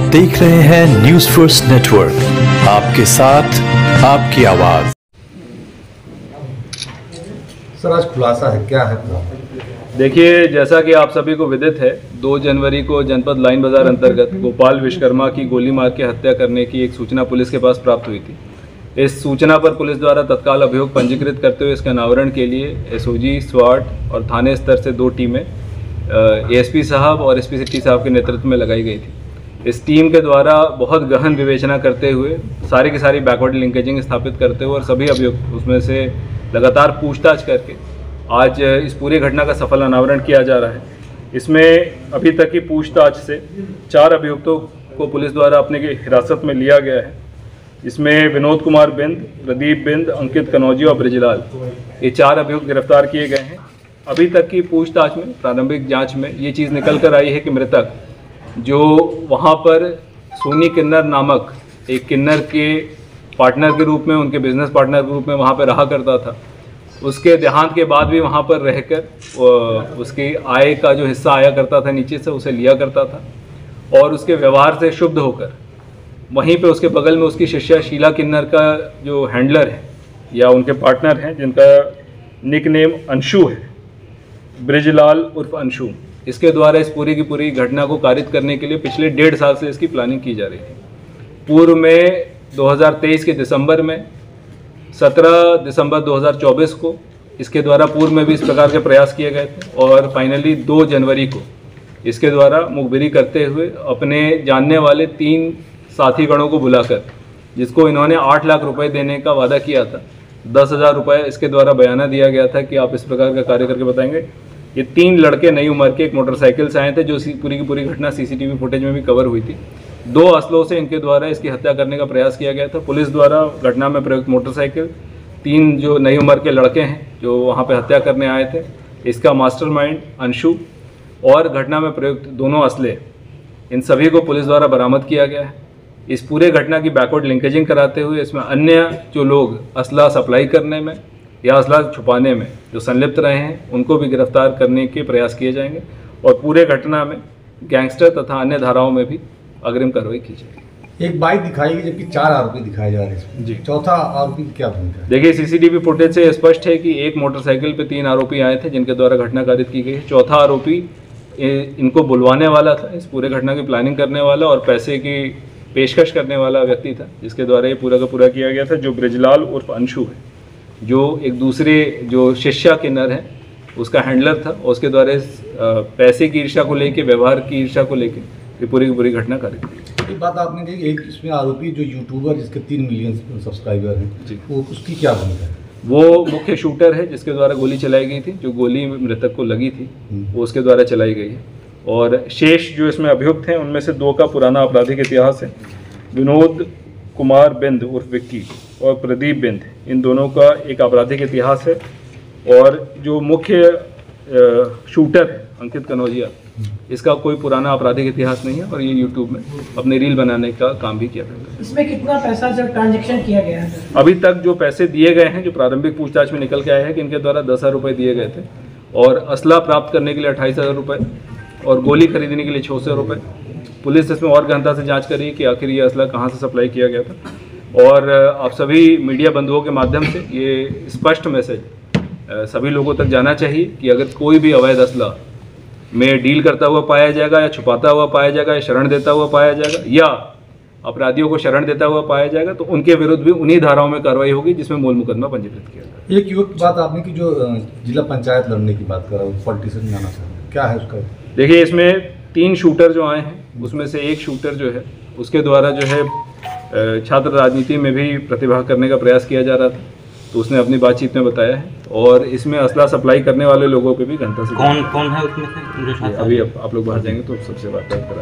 देख रहे हैं न्यूज़ फर्स्ट नेटवर्क, आपके साथ आपकी आवाज। सर आज खुलासा है, क्या है? देखिए, जैसा कि आप सभी को विदित है, 2 जनवरी को जनपद लाइन बाजार अंतर्गत गोपाल विश्वकर्मा की गोली मार के हत्या करने की एक सूचना पुलिस के पास प्राप्त हुई थी। इस सूचना पर पुलिस द्वारा तत्काल अभियोग पंजीकृत करते हुए इसके अनावरण के लिए एसओजी, स्वाट और थाने स्तर से 2 टीमें एएसपी साहब और एसपी सिटी साहब के नेतृत्व में लगाई गई थी। इस टीम के द्वारा बहुत गहन विवेचना करते हुए सारी की सारी बैकवर्ड लिंकेजिंग स्थापित करते हुए और सभी अभियुक्त उसमें से लगातार पूछताछ करके आज इस पूरी घटना का सफल अनावरण किया जा रहा है। इसमें अभी तक की पूछताछ से 4 अभियुक्तों को पुलिस द्वारा अपने की हिरासत में लिया गया है। इसमें विनोद कुमार बिंद, प्रदीप बिंद, अंकित कनौजी और ब्रिजलाल, ये 4 अभियुक्त गिरफ्तार किए गए हैं। अभी तक की पूछताछ में, प्रारंभिक जांच में ये चीज़ निकल कर आई है कि मृतक जो वहाँ पर सोनी किन्नर नामक एक किन्नर के पार्टनर के रूप में, उनके बिजनेस पार्टनर के रूप में वहाँ पर रहा करता था, उसके देहांत के बाद भी वहाँ पर रहकर उसकी आय का जो हिस्सा आया करता था नीचे से, उसे लिया करता था और उसके व्यवहार से शुद्ध होकर वहीं पे उसके बगल में उसकी शिष्या शीला किन्नर का जो हैंडलर है या उनके पार्टनर हैं, जिनका निक नेम अंशु है, ब्रिजलाल उर्फ अंशु, इसके द्वारा इस पूरी की पूरी घटना को कारित करने के लिए पिछले 1.5 साल से इसकी प्लानिंग की जा रही थी। पूर्व में 2023 के दिसंबर में, 17 दिसंबर 2024 को इसके द्वारा पूर्व में भी इस प्रकार के प्रयास किए गए थे और फाइनली 2 जनवरी को इसके द्वारा मुखबिरी करते हुए अपने जानने वाले 3 साथीगणों को बुलाकर, जिसको इन्होंने 8 लाख रुपए देने का वादा किया था, 10,000 रुपये इसके द्वारा बयाना दिया गया था कि आप इस प्रकार का कार्य करके बताएंगे। ये 3 लड़के नई उम्र के एक मोटरसाइकिल से आए थे, जो पूरी की पूरी घटना सीसीटीवी फुटेज में भी कवर हुई थी। 2 असलों से इनके द्वारा इसकी हत्या करने का प्रयास किया गया था। पुलिस द्वारा घटना में प्रयुक्त मोटरसाइकिल, 3 जो नई उम्र के लड़के हैं जो वहाँ पे हत्या करने आए थे, इसका मास्टरमाइंड अंशु और घटना में प्रयुक्त दोनों असले, इन सभी को पुलिस द्वारा बरामद किया गया है। इस पूरे घटना की बैकवर्ड लिंकेजिंग कराते हुए इसमें अन्य जो लोग असला सप्लाई करने में या असला छुपाने में जो संलिप्त रहे हैं, उनको भी गिरफ्तार करने के प्रयास किए जाएंगे और पूरे घटना में गैंगस्टर तथा अन्य धाराओं में भी अग्रिम कार्रवाई की जाएगी। एक बाइक दिखाई गई जबकि 4 आरोपी दिखाए जा रहे हैं जी। चौथा आरोपी क्या भूमिका है? देखिए, सीसीटीवी फुटेज से स्पष्ट है कि एक मोटरसाइकिल पे 3 आरोपी आए थे जिनके द्वारा घटना कारित की गई है। चौथा आरोपी इनको बुलवाने वाला था, इस पूरे घटना की प्लानिंग करने वाला और पैसे की पेशकश करने वाला व्यक्ति था, जिसके द्वारा ये पूरा का पूरा किया गया था, जो ब्रिजलाल उर्फ अंशु है, जो एक दूसरे जो शिष्या किन्नर है उसका हैंडलर था और उसके द्वारा पैसे की ईर्ष्या को लेके, व्यवहार की ईर्ष्या को लेके ये पूरी की पूरी घटना कारित की। एक बात आपने कही, एक इसमें आरोपी जो यूट्यूबर जिसके 3 मिलियन सब्सक्राइबर हैं, वो उसकी क्या भूमिका है? वो मुख्य शूटर है जिसके द्वारा गोली चलाई गई थी, जो गोली मृतक को लगी थी वो उसके द्वारा चलाई गई है। और शेष जो इसमें अभियुक्त हैं उनमें से 2 का पुराना आपराधिक इतिहास है। विनोद कुमार बिंद उर्फ विक्की और प्रदीप बिंद, इन दोनों का एक आपराधिक इतिहास है। और जो मुख्य शूटर है अंकित कनौजिया, इसका कोई पुराना आपराधिक इतिहास नहीं है और ये यूट्यूब में अपने रील बनाने का काम भी किया करता है। इसमें कितना पैसा जब ट्रांजैक्शन किया गया है? अभी तक जो पैसे दिए गए हैं, जो प्रारंभिक पूछताछ में निकल के आया है कि इनके द्वारा 10,000 रुपये दिए गए थे और असला प्राप्त करने के लिए 28,000 रुपये और गोली खरीदने के लिए 600 रुपये। पुलिस इसमें और गहनता से जांच करी कि आखिर ये असला कहाँ से सप्लाई किया गया था। और आप सभी मीडिया बंधुओं के माध्यम से ये स्पष्ट मैसेज सभी लोगों तक जाना चाहिए कि अगर कोई भी अवैध असला में डील करता हुआ पाया जाएगा या छुपाता हुआ पाया जाएगा या शरण देता हुआ पाया जाएगा या अपराधियों को शरण देता हुआ पाया जाएगा, तो उनके विरुद्ध भी उन्हीं धाराओं में कार्रवाई होगी जिसमें मूल मुकदमा पंजीकृत किया जाएगा। एक युवक की बात आपने की जो जिला पंचायत लड़ने की बात कर रहा है, पॉलिटिशियन जाना चाहता, क्या है उसका? देखिए, इसमें 3 शूटर जो आए हैं उसमें से एक शूटर जो है उसके द्वारा जो है छात्र राजनीति में भी प्रतिभा करने का प्रयास किया जा रहा था, तो उसने अपनी बातचीत में बताया है। और इसमें असला सप्लाई करने वाले लोगों पे भी घंटा से कौन है उसमें से? अभी आप लोग बाहर जाएंगे तो सबसे बात करा